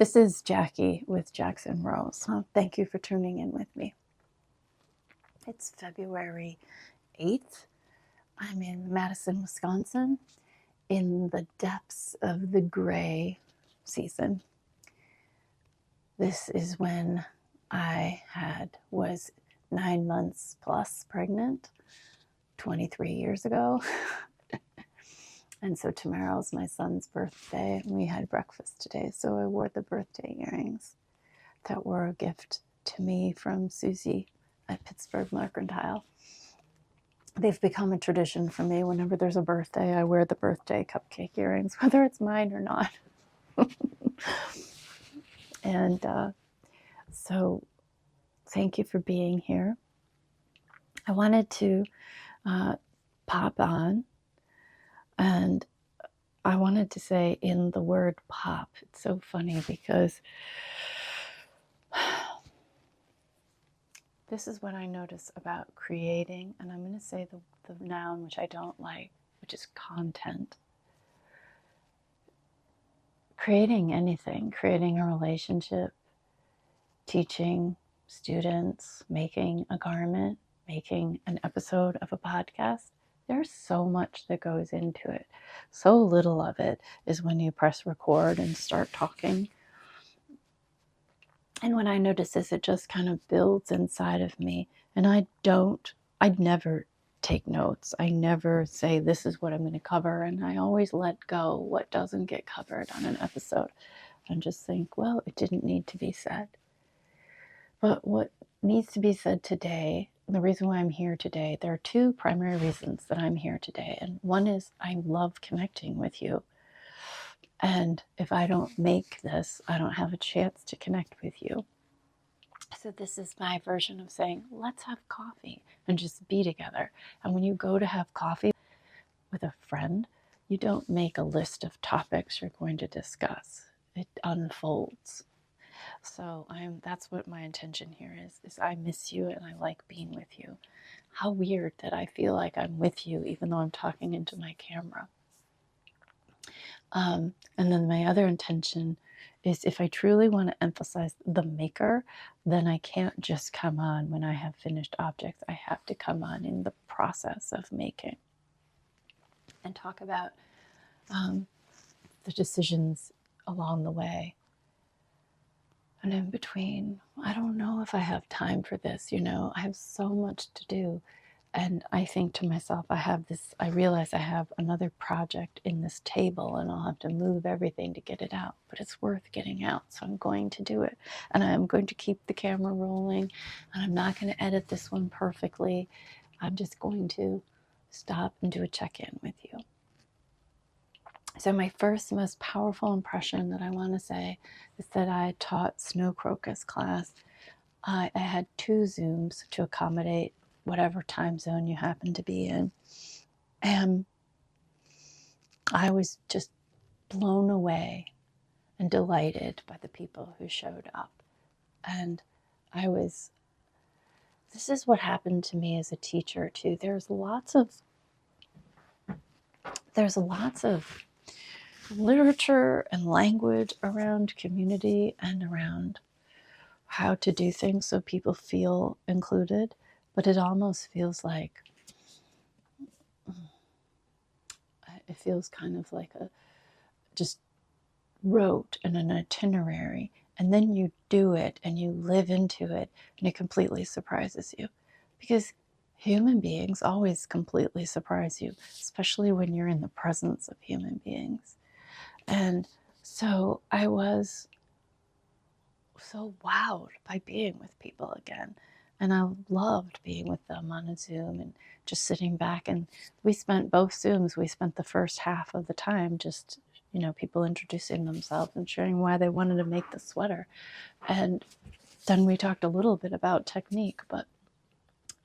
This is Jackie with Jax Rose. Thank you for tuning in with me. It's February 8th. I'm in Madison, Wisconsin, in the depths of the gray season. This is when I was 9 months plus pregnant 23 years ago. And so tomorrow's my son's birthday, and we had breakfast today. So I wore the birthday earrings that were a gift to me from Susie at Pittsburgh Mercantile. They've become a tradition for me. Whenever there's a birthday, I wear the birthday cupcake earrings, whether it's mine or not. And so thank you for being here. I wanted to pop on, and I wanted to say in the word pop, it's so funny because this is what I notice about creating, and I'm going to say the noun which I don't like, which is content. Creating anything, creating a relationship, teaching students, making a garment, making an episode of a podcast. There's so much that goes into it. So little of it is when you press record and start talking. And when I notice this, it just kind of builds inside of me. And I'd never take notes. I never say, this is what I'm going to cover. And I always let go what doesn't get covered on an episode and just think, well, it didn't need to be said. But what needs to be said today, the reason why I'm here today, there are two primary reasons that I'm here today. And one is I love connecting with you. And if I don't make this, I don't have a chance to connect with you. So this is my version of saying, let's have coffee and just be together. And when you go to have coffee with a friend, you don't make a list of topics you're going to discuss. It unfolds. So that's what my intention here is I miss you and I like being with you. How weird that I feel like I'm with you even though I'm talking into my camera. And then my other intention is if I truly want to emphasize the maker, then I can't just come on when I have finished objects. I have to come on in the process of making and talk about the decisions along the way. And in between, I don't know if I have time for this, I have so much to do. And I think to myself, I realize I have another project in this table and I'll have to move everything to get it out, but it's worth getting out. So I'm going to do it. And I'm going to keep the camera rolling, and I'm not going to edit this one perfectly. I'm just going to stop and do a check-in with you. So my first most powerful impression that I want to say is that I taught snow crocus class. I had 2 Zooms to accommodate whatever time zone you happen to be in. And I was just blown away and delighted by the people who showed up. And this is what happened to me as a teacher too. There's lots of literature and language around community and around how to do things so people feel included, but it almost feels like kind of like just rote and an itinerary, and then you do it and you live into it and it completely surprises you, because human beings always completely surprise you, especially when you're in the presence of human beings. And so I was so wowed by being with people again. And I loved being with them on a Zoom and just sitting back. And we spent both Zooms, we spent the first half of the time just, people introducing themselves and sharing why they wanted to make the sweater. And then we talked a little bit about technique. But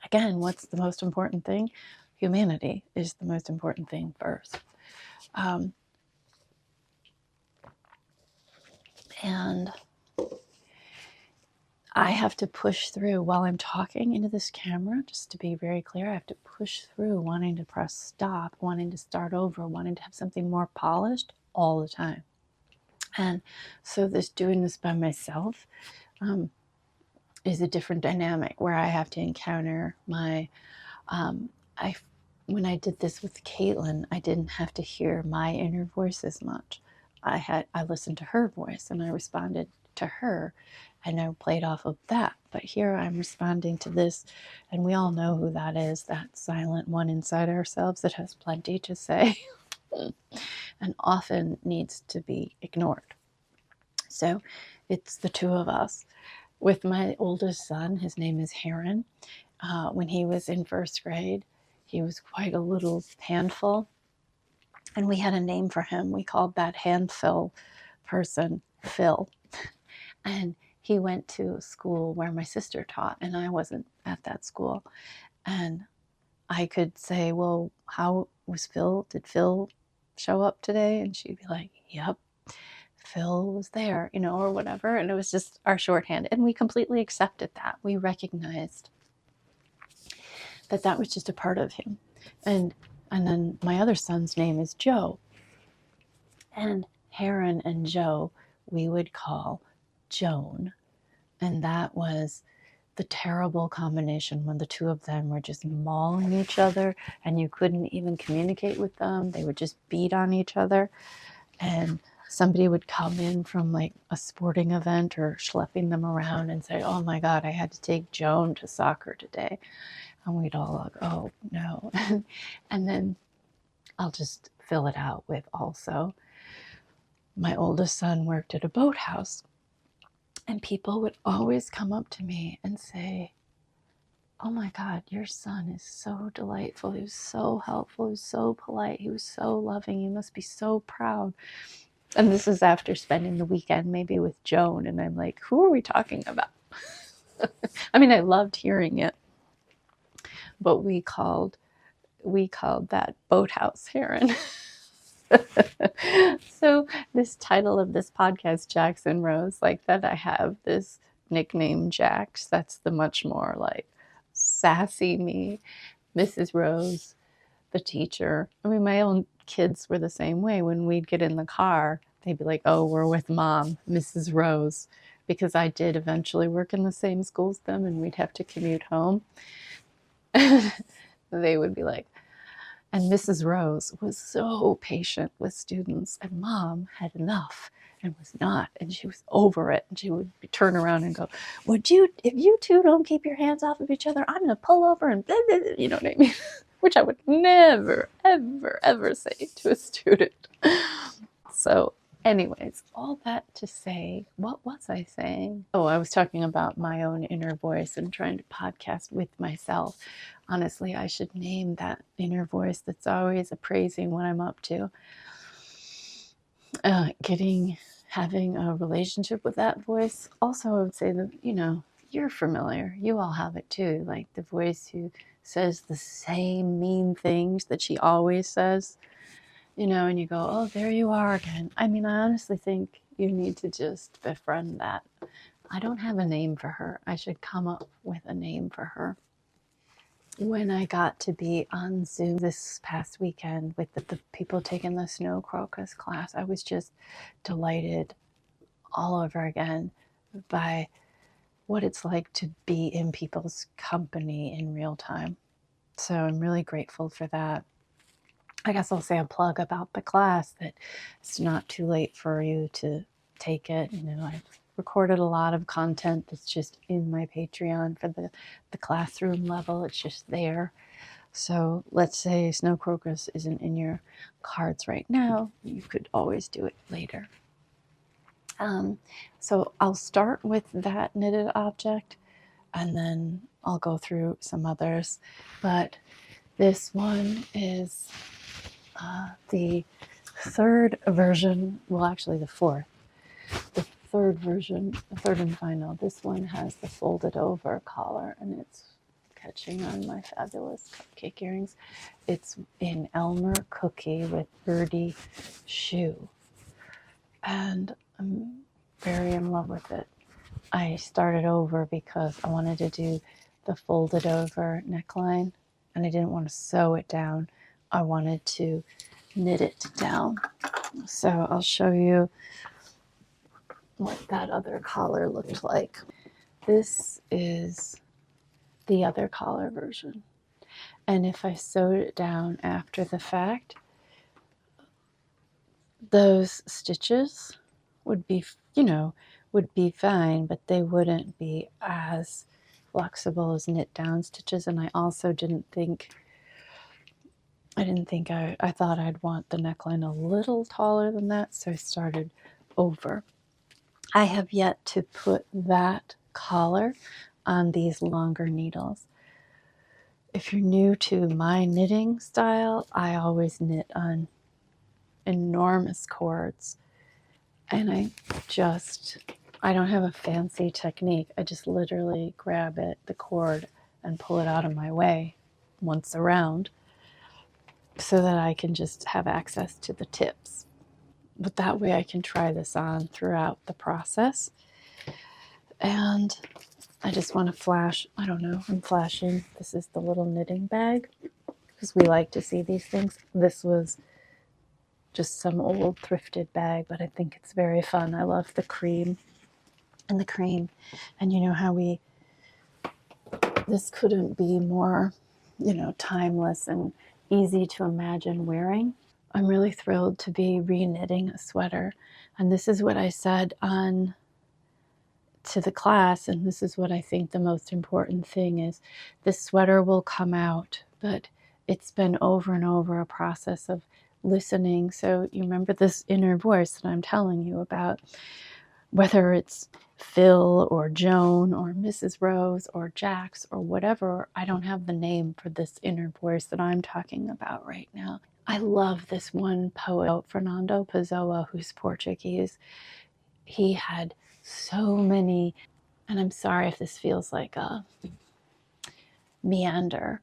again, what's the most important thing? Humanity is the most important thing first. And I have to push through while I'm talking into this camera, just to be very clear, I have to push through wanting to press stop, wanting to start over, wanting to have something more polished all the time. And so doing this by myself is a different dynamic where I have to encounter my, I when I did this with Caitlin, I didn't have to hear my inner voice as much. I listened to her voice and I responded to her and I played off of that. But here I'm responding to this, and we all know who that is, that silent one inside ourselves that has plenty to say and often needs to be ignored. So it's the two of us. With my oldest son, his name is Heron. When he was in first grade, he was quite a little handful, and we had a name for him. We called that handful person Phil. And he went to a school where my sister taught, and I wasn't at that school. And I could say, well, how was Phil? Did Phil show up today? And she'd be like, yep, Phil was there, or whatever. And it was just our shorthand. And we completely accepted that. We recognized that was just a part of him. And then my other son's name is Joe. And Heron and Joe, we would call Joan. And that was the terrible combination when the two of them were just mauling each other and you couldn't even communicate with them. They would just beat on each other. And somebody would come in from like a sporting event or schlepping them around and say, oh my God, I had to take Joan to soccer today. And we'd all like, oh no. And then I'll just fill it out with also, my oldest son worked at a boathouse, and people would always come up to me and say, oh my God, your son is so delightful. He was so helpful. He was so polite. He was so loving. You must be so proud. And this is after spending the weekend maybe with Joan. And I'm like, who are we talking about? I mean, I loved hearing it, but we called that boathouse Heron. So this title of this podcast, Jax Rose, like that I have this nickname Jax, that's the much more like sassy me. Mrs. Rose, the teacher. I mean, my own kids were the same way. When we'd get in the car, they'd be like, oh, we're with Mom, Mrs. Rose, because I did eventually work in the same school as them and we'd have to commute home. They would be like, and Mrs. Rose was so patient with students, and Mom had enough and was not, and she was over it. And she would turn around and go, if you two don't keep your hands off of each other, I'm going to pull over and blah, blah, blah, you know what I mean? Which I would never, ever, ever say to a student. So anyways, all that to say, what was I saying? Oh, I was talking about my own inner voice and trying to podcast with myself. Honestly, I should name that inner voice that's always appraising what I'm up to. Having a relationship with that voice. Also, I would say that, you're familiar. You all have it too. Like the voice who says the same mean things that she always says, and you go, oh, there you are again. I mean, I honestly think you need to just befriend that. I don't have a name for her. I should come up with a name for her. When I got to be on Zoom this past weekend with the people taking the snow crocus class, I was just delighted all over again by what it's like to be in people's company in real time. So I'm really grateful for that. I guess I'll say a plug about the class that it's not too late for you to take it. I've recorded a lot of content that's just in my Patreon for the classroom level. It's just there. So let's say Snow Crocus isn't in your cards right now. You could always do it later. So I'll start with that knitted object and then I'll go through some others. But this one is the third version, well, actually the fourth. The third version, the third and final. This one has the folded over collar and it's catching on my fabulous cupcake earrings. It's in Elmer Cookie with Birdie Shoe. And I'm very in love with it. I started over because I wanted to do the folded over neckline and I didn't want to sew it down. I wanted to knit it down. So I'll show you what that other collar looked like. This is the other collar version. And if I sewed it down after the fact, those stitches would be, would be fine, but they wouldn't be as flexible as knit down stitches. And I also didn't think, I thought I'd want the neckline a little taller than that, so I started over. I have yet to put that collar on these longer needles. If you're new to my knitting style, I always knit on enormous cords, and I don't have a fancy technique. I just literally grab the cord and pull it out of my way once around so that I can just have access to the tips. But that way I can try this on throughout the process. And I just want to flash, I don't know, I'm flashing. This is the little knitting bag because we like to see these things. This was just some old thrifted bag, but I think it's very fun. I love the cream and the cream. And you know how this couldn't be more, timeless and easy to imagine wearing. I'm really thrilled to be re-knitting a sweater. And this is what I said to the class, and this is what I think the most important thing is. This sweater will come out, but it's been over and over a process of listening. So you remember this inner voice that I'm telling you about, whether it's Phil or Joan or Mrs. Rose or Jax or whatever. I don't have the name for this inner voice that I'm talking about right now. I love this one poet, Fernando Pessoa, who's Portuguese. He had so many, and I'm sorry if this feels like a meander,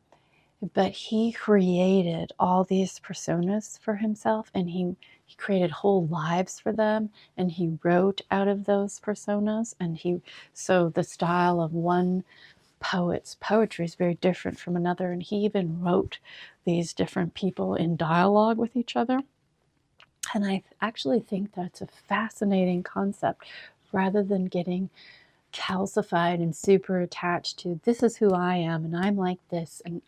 but he created all these personas for himself, and he created whole lives for them, and he wrote out of those personas. And so the style of one poet's poetry is very different from another, and he even wrote these different people in dialogue with each other. And I actually think that's a fascinating concept, rather than getting calcified and super attached to this is who I am and I'm like this, and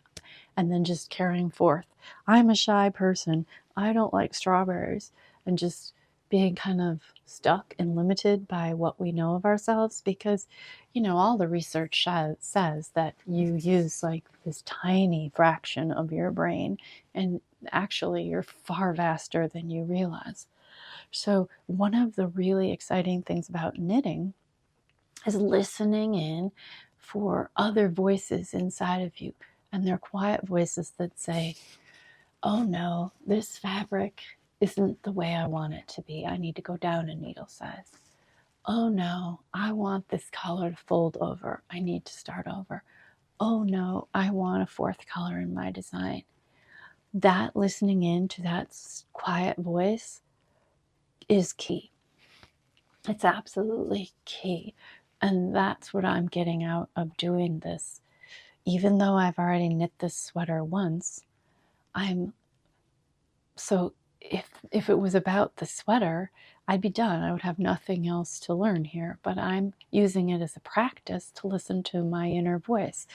then just carrying forth, I'm a shy person, I don't like strawberries, and just being kind of stuck and limited by what we know of ourselves. Because all the research says that you use like this tiny fraction of your brain, and actually you're far vaster than you realize. So one of the really exciting things about knitting is listening in for other voices inside of you. And they're quiet voices that say, oh no, this fabric isn't the way I want it to be. I need to go down a needle size. Oh no, I want this color to fold over. I need to start over. Oh no, I want a fourth color in my design. That listening in to that quiet voice is key. It's absolutely key. And that's what I'm getting out of doing this. Even though I've already knit this sweater once, if it was about the sweater, I'd be done. I would have nothing else to learn here. But I'm using it as a practice to listen to my inner voice.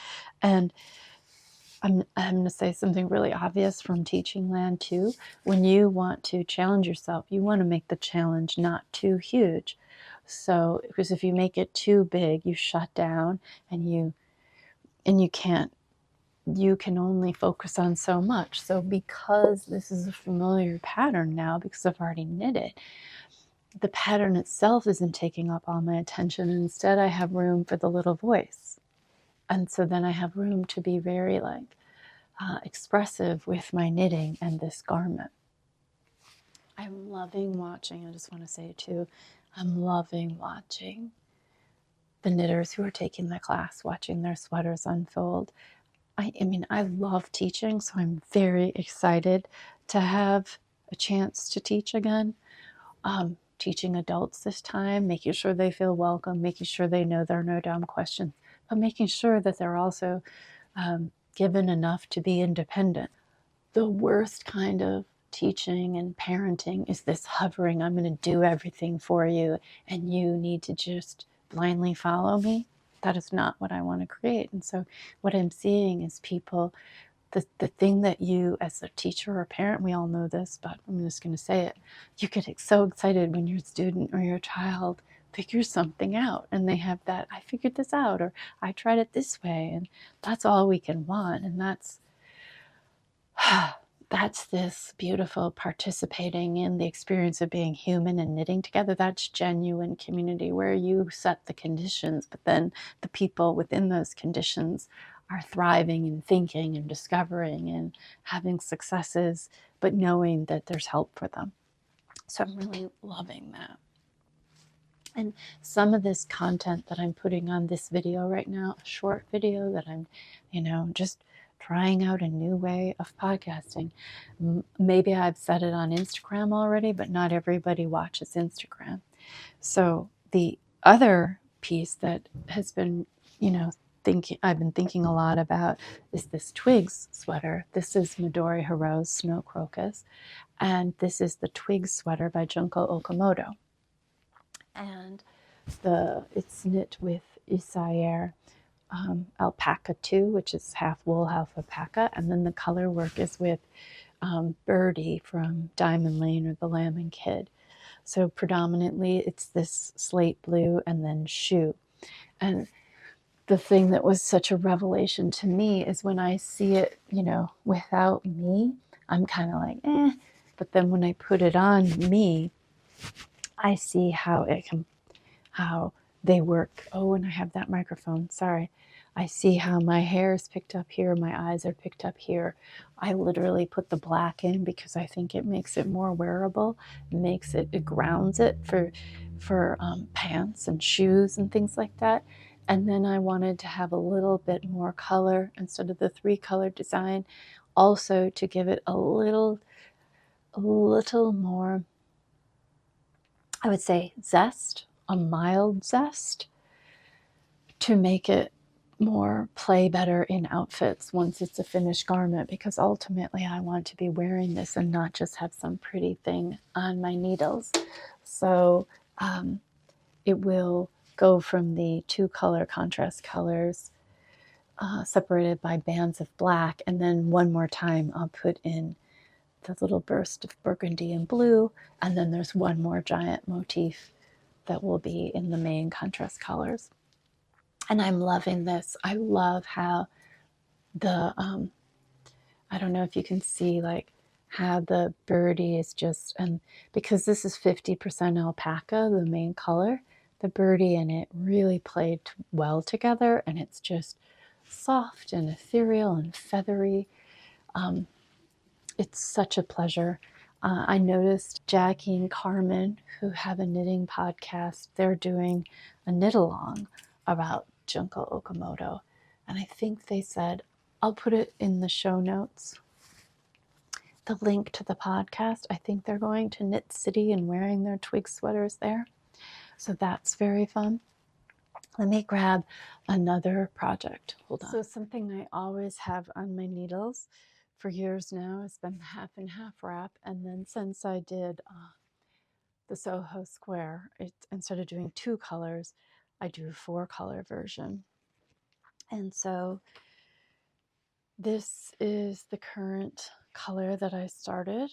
And I'm going to say something really obvious from teaching land too. When you want to challenge yourself, you want to make the challenge not too huge. So, because if you make it too big, you shut down, and you can only focus on so much. So because this is a familiar pattern now, because I've already knit it, the pattern itself isn't taking up all my attention. Instead, I have room for the little voice. And so then I have room to be very expressive with my knitting and this garment. I'm loving watching, I just want to say it too, I'm loving watching the knitters who are taking the class, watching their sweaters unfold. I love teaching, so I'm very excited to have a chance to teach again. Teaching adults this time, making sure they feel welcome, making sure they know there are no dumb questions, but making sure that they're also given enough to be independent. The worst kind of teaching and parenting is this hovering, I'm going to do everything for you and you need to just blindly follow me. That is not what I want to create. And so what I'm seeing is people, the thing that you as a teacher or parent, we all know this, but I'm just going to say it, you get so excited when your student or your child figures something out and they have that, I figured this out, or I tried it this way, and that's all we can want. And that's this beautiful participating in the experience of being human and knitting together. That's genuine community where you set the conditions, but then the people within those conditions are thriving and thinking and discovering and having successes, but knowing that there's help for them. So I'm really loving that. And some of this content that I'm putting on this video right now, a short video that I'm, just trying out a new way of podcasting. Maybe I've said it on Instagram already, but not everybody watches Instagram. So the other piece that has been, I've been thinking a lot about is this Twigs sweater. This is Midori Hiro's Snow Crocus, and this is the Twigs sweater by Junko Okamoto. And it's knit with Isair alpaca too, which is half wool, half alpaca, and then the color work is with Birdie from Diamond Lane or the Lamb and Kid. So predominantly it's this slate blue and then shoe. And the thing that was such a revelation to me is when I see it, without me, I'm kind of like, eh. But then when I put it on me, I see how they work. Oh, and I have that microphone. Sorry. I see how my hair is picked up here. My eyes are picked up here. I literally put the black in because I think it makes it more wearable. It grounds it for pants and shoes and things like that. And then I wanted to have a little bit more color instead of the 3-color design, also to give it a little more, I would say, zest, a mild zest, to make it more play better in outfits once it's a finished garment, because ultimately I want to be wearing this and not just have some pretty thing on my needles. So it will go from the 2-color contrast colors separated by bands of black, and then one more time I'll put in the little burst of burgundy and blue, and then there's one more giant motif that will be in the main contrast colors. And I'm loving this. I love how the I don't know if you can see like how the birdie is just, and because this is 50% alpaca, the main color, the birdie and it really played well together, and it's just soft and ethereal and feathery. It's such a pleasure. I noticed Jackie and Carmen, who have a knitting podcast, they're doing a knit along about Junko Okamoto. And I think they said, I'll put it in the show notes, the link to the podcast. I think they're going to Knit City and wearing their Twigs sweaters there. So that's very fun. Let me grab another project. Hold on. So something I always have on my needles for years now has been half and half wrap. And then since I did the SoHo Square, instead of doing 2 colors, I do a 4-color version. And so this is the current color that I started,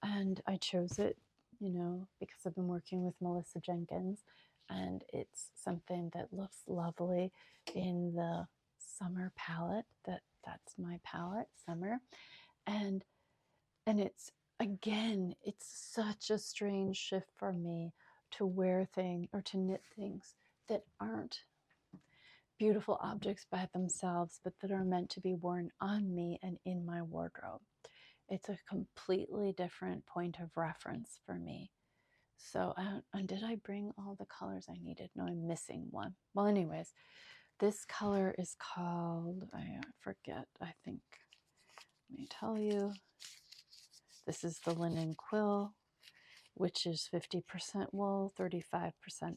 and I chose it, because I've been working with Melissa Jenkins, and it's something that looks lovely in the summer palette. That's my palette, summer. And it's, again, it's such a strange shift for me to wear things or to knit things that aren't beautiful objects by themselves, but that are meant to be worn on me and in my wardrobe. It's a completely different point of reference for me. So, and did I bring all the colors I needed? No, I'm missing one. Well, anyways, this color is called, I forget, I think, let me tell you. This is the linen quill, which is 50% wool, 35%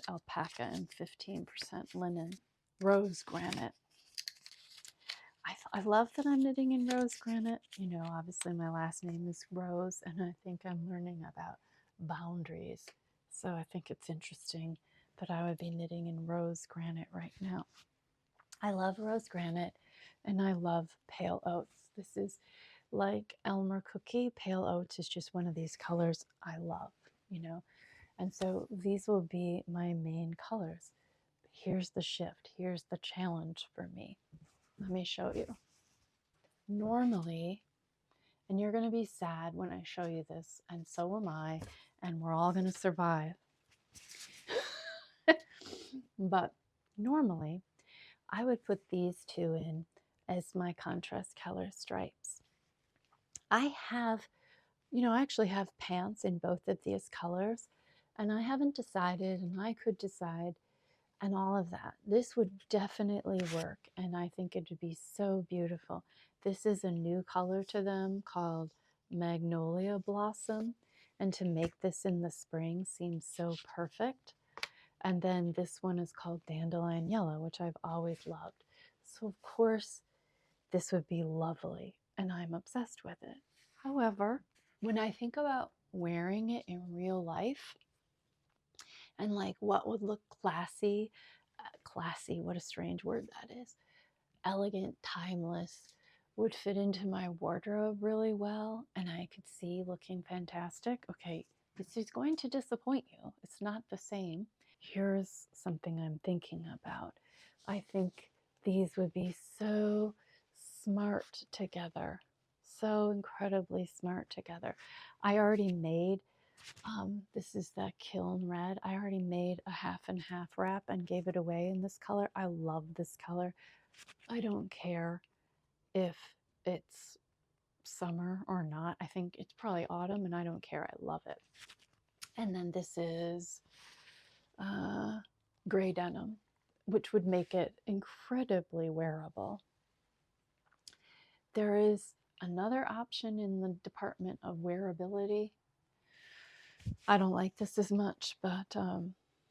alpaca, and 15% linen. Rose granite. I love that I'm knitting in rose granite. You know, obviously my last name is Rose, and I think I'm learning about boundaries. So I think it's interesting that I would be knitting in rose granite right now. I love rose granite, and I love pale oats. This is like Elmer Cookie. Pale oats is just one of these colors I love, you know. And so these will be my main colors. Here's the shift. Here's the challenge for me. Let me show you. Normally, and you're going to be sad when I show you this, and so am I, and we're all going to survive. But normally, I would put these two in as my contrast color stripes. I have, you know, I actually have pants in both of these colors, and I haven't decided, and I could decide, and all of that. This would definitely work, and I think it would be so beautiful. This is a new color to them called Magnolia Blossom, and to make this in the spring seems so perfect. And then this one is called Dandelion Yellow, which I've always loved. So of course this would be lovely, and I'm obsessed with it. However, when I think about wearing it in real life and like what would look classy, classy, what a strange word that is, elegant, timeless, would fit into my wardrobe really well, and I could see looking fantastic. Okay, this is going to disappoint you. It's not the same. Here's something I'm thinking about. I think these would be so smart together, so incredibly smart together. I already made, this is the Kiln Red. I already made a half and half wrap and gave it away in this color. I love this color. I don't care if it's summer or not. I think it's probably autumn, and I don't care. I love it. And then this is gray denim, which would make it incredibly wearable. There is another option in the department of wearability. I don't like this as much, but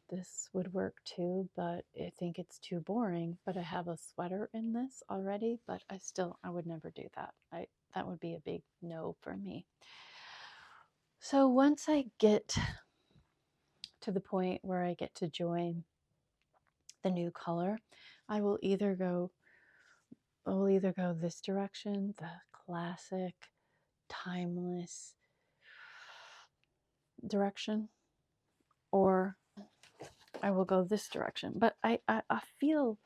this would work too, but I think it's too boring. But I have a sweater in this already, but I would never do that. That would be a big no for me. So once I get to the point where I get to join the new color, I will either go this direction, the classic, timeless direction, or I will go this direction. But I feel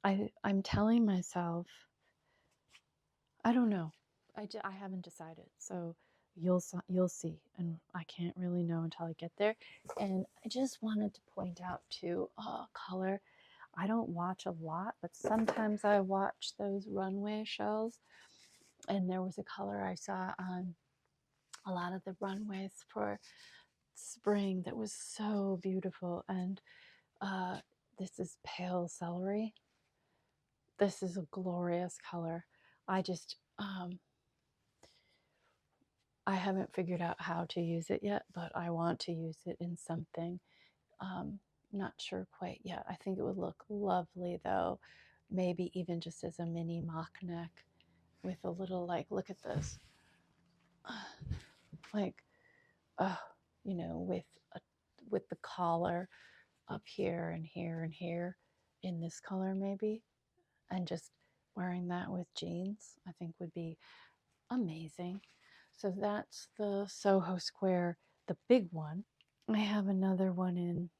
I'm telling myself, I don't know. I haven't decided. So you'll see, and I can't really know until I get there. And I just wanted to point out too, color. I don't watch a lot, but sometimes I watch those runway shows, and there was a color I saw on a lot of the runways for spring that was so beautiful. And this is pale celery. This is a glorious color. I just I haven't figured out how to use it yet, but I want to use it in something. Not sure quite yet. I think it would look lovely though, maybe even just as a mini mock neck with a little, like, look at this, like, you know, with the collar up here and here and here in this color maybe, and just wearing that with jeans, I think would be amazing. So that's the Soho Square, the big one. I have another one in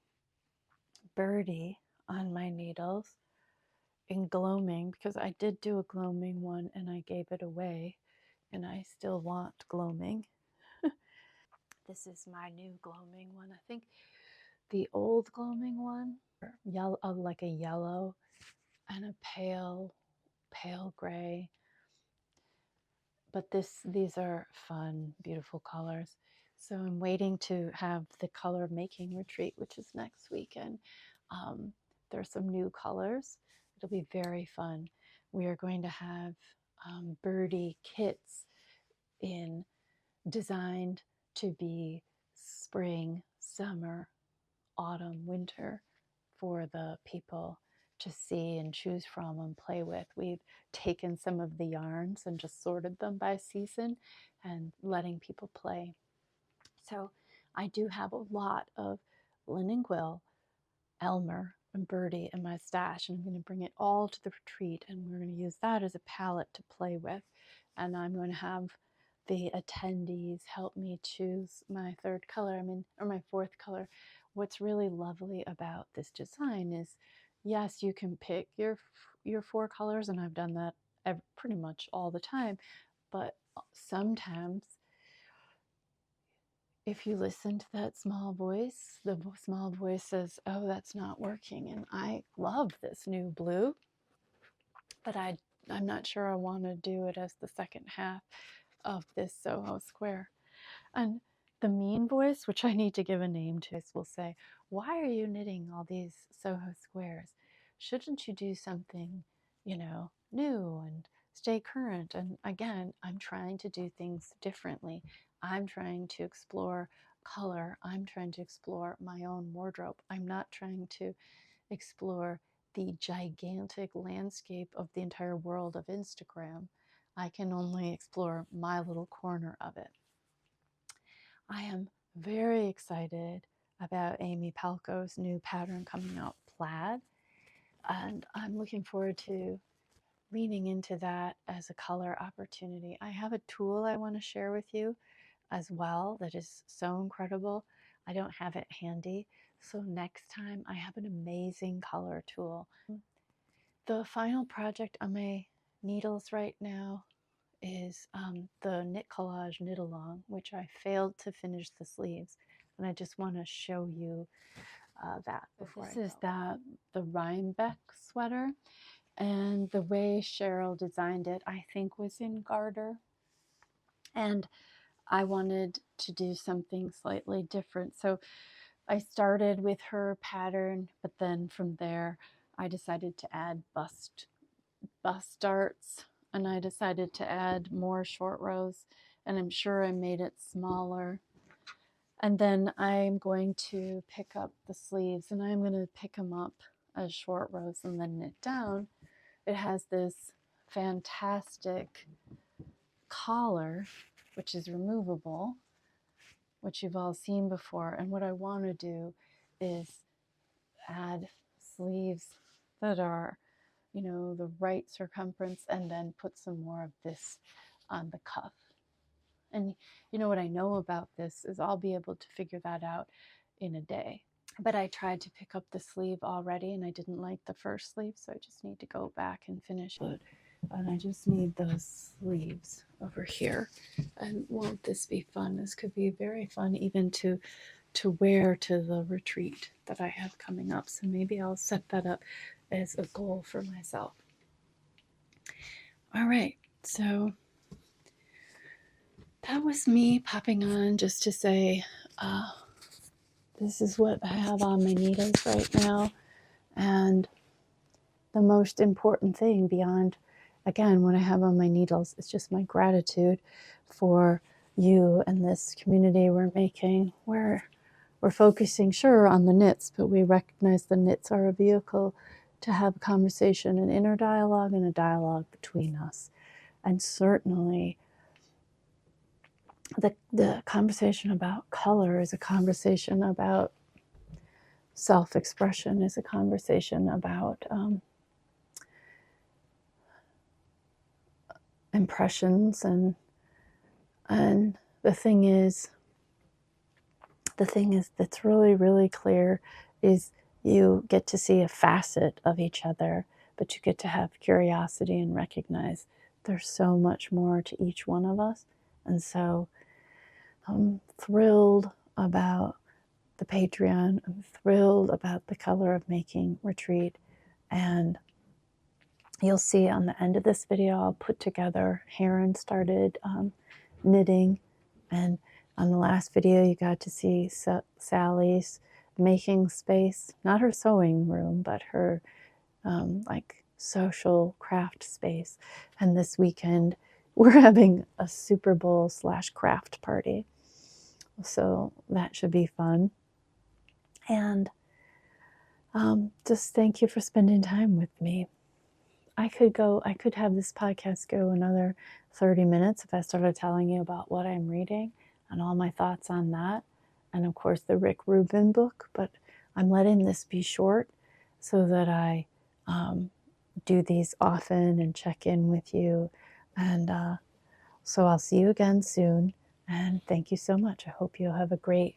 Birdie on my needles in gloaming, because I did do a gloaming one and I gave it away, and I still want gloaming. This is my new gloaming one. I think the old gloaming one, yellow, like a yellow and a pale gray. But these are fun, beautiful colors. So I'm waiting to have the color making retreat, which is next weekend. There's some new colors. It'll be very fun. We are going to have birdie kits designed to be spring, summer, autumn, winter for the people to see and choose from and play with. We've taken some of the yarns and just sorted them by season and letting people play. So I do have a lot of linen quill, Elmer, and Birdie in my stash, and I'm going to bring it all to the retreat, and we're going to use that as a palette to play with. And I'm going to have the attendees help me choose my third color, or my fourth color. What's really lovely about this design is, yes, you can pick your 4 colors, and I've done that pretty much all the time, but sometimes if you listen to that small voice, the small voice says, oh, that's not working, and I love this new blue, but I'm not sure I want to do it as the second half of this SoHo Square. And the mean voice, which I need to give a name to, will say, why are you knitting all these SoHo Squares? Shouldn't you do something, new and stay current? And again, I'm trying to do things differently. I'm trying to explore color. I'm trying to explore my own wardrobe. I'm not trying to explore the gigantic landscape of the entire world of Instagram. I can only explore my little corner of it. I am very excited about Amy Palco's new pattern coming out, Plaid, and I'm looking forward to leaning into that as a color opportunity. I have a tool I want to share with you as well that is so incredible. I don't have it handy, so next time I have an amazing color tool. The final project on my needles right now is the Knit Collage Knit Along, which I failed to finish the sleeves, and I just want to show you that before this is the Rhinebeck sweater, and the way Cheryl designed it, I think, was in garter, and I wanted to do something slightly different. So I started with her pattern, but then from there I decided to add bust darts, and I decided to add more short rows, and I'm sure I made it smaller. And then I'm going to pick up the sleeves, and I'm going to pick them up as short rows and then knit down. It has this fantastic collar, which is removable, which you've all seen before. And what I want to do is add sleeves that are, the right circumference, and then put some more of this on the cuff. And what I know about this is I'll be able to figure that out in a day. But I tried to pick up the sleeve already, and I didn't like the first sleeve, so I just need to go back and finish it. And I just need those sleeves over here. And won't this be fun? This could be very fun even to wear to the retreat that I have coming up. So maybe I'll set that up as a goal for myself. All right, so that was me popping on just to say, this is what I have on my needles right now. And the most important thing beyond, again, what I have on my needles is just my gratitude for you and this community we're making, where we're focusing, sure, on the knits, but we recognize the knits are a vehicle to have a conversation, an inner dialogue and a dialogue between us. And certainly the conversation about color is a conversation about self-expression, is a conversation about impressions, and the thing is that's really, really clear is you get to see a facet of each other, but you get to have curiosity and recognize there's so much more to each one of us. And so I'm thrilled about the Patreon. I'm thrilled about the Color of Making retreat. And you'll see on the end of this video, I'll put together, Heron started knitting, and on the last video, you got to see Sally's making space, not her sewing room, but her like social craft space. And this weekend, we're having a Super Bowl / craft party. So that should be fun. And Just thank you for spending time with me. I could have this podcast go another 30 minutes if I started telling you about what I'm reading and all my thoughts on that. And of course, the Rick Rubin book, but I'm letting this be short so that I do these often and check in with you. And so I'll see you again soon. And thank you so much. I hope you'll have a great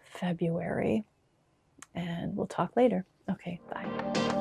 February. And we'll talk later. Okay, bye.